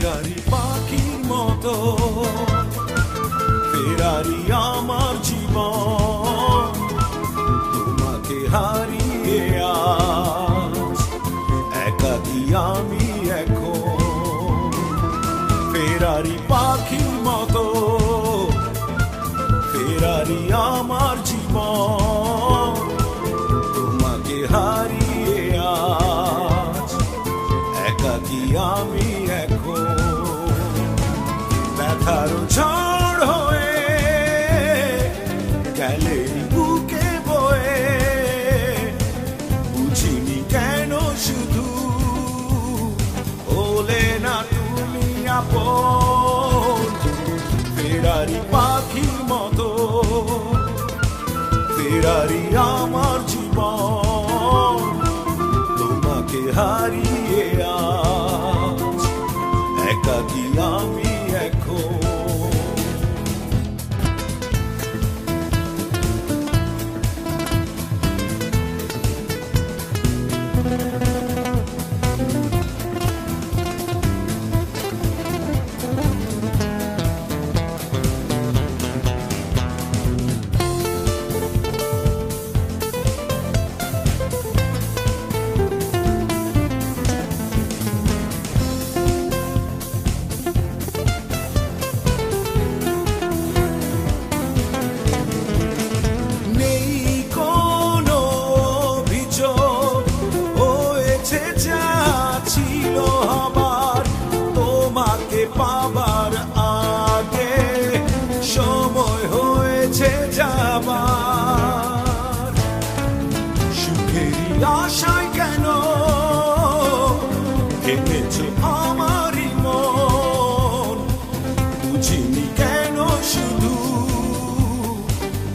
ফেরারি পাখির মতো ফেরারি আমার জীবন তোমাকে হারিয়ে আজ একাকী আমি এখন ফেরারি পাখির মতো ফেরারি আমার জীবন তোমাকে হারিয়ে আজ একাকী আমি এখন ব্যথার ঝড় হয়ে গেলে বুকে বয়ে বুঝিনি কেন শুধু হলে না তুমি আপন ফেরারি পাখির মতো ফেরারি আমার জীবন তোমাকে হারিয়ে আজ একাকী আমি এখন পাবার আগে সময় হয়েছে যাবার সুখেরই আশায় কেন ভেঙেছে আমারই মন বুঝিনি কেন শুধু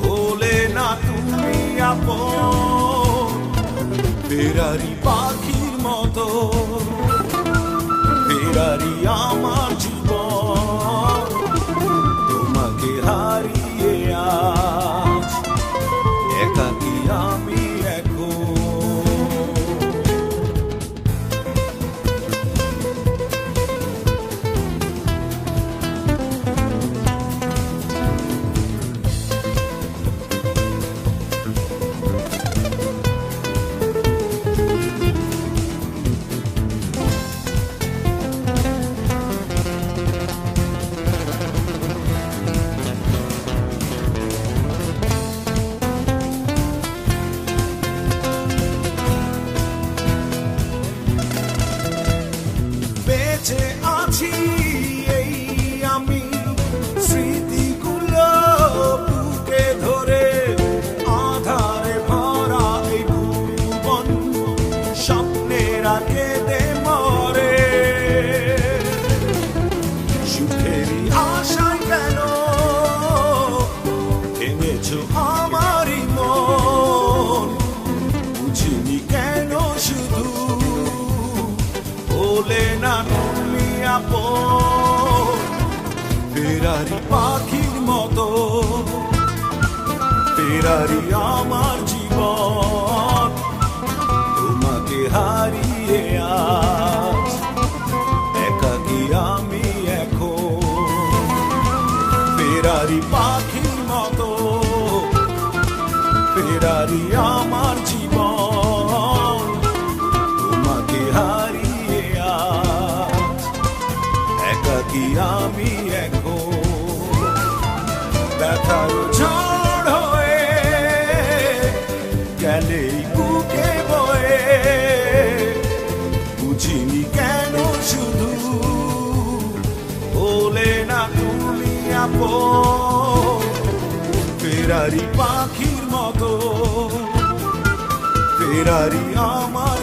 হলে না তুমি আপন ফেরারি পাখির মতো ফেরারি আমার জীবন তোমাকে হারিয়ে আজ একাকী আমি এখন বেঁচে আছি এই আমি স্মৃতিগুলো বুকে ধরে আধারে ভরা এই ভুবন স্বপ্নের আগে দে মরে সুখেরই আশায় কেন ভেঙেছো আমারই মন বুঝিনি কেন শুধু বলে না তুমি আপন ফেরারি পাখির মতো ফেরারি আমার জীবন তোমাকে হারিয়ে আজ একাকী আমি এখন ফেরারি পাখির মতো ফেরারি আমার জীবন তোমাকে হারিয়ে একাকী আমি এখন ব্যথার ঝড় হয়ে গেলে বুকে বয়ে বুঝিনি কেন শুধু হলে না তুমি আপন ফেরারি পাখির মতো ফেরারি আমার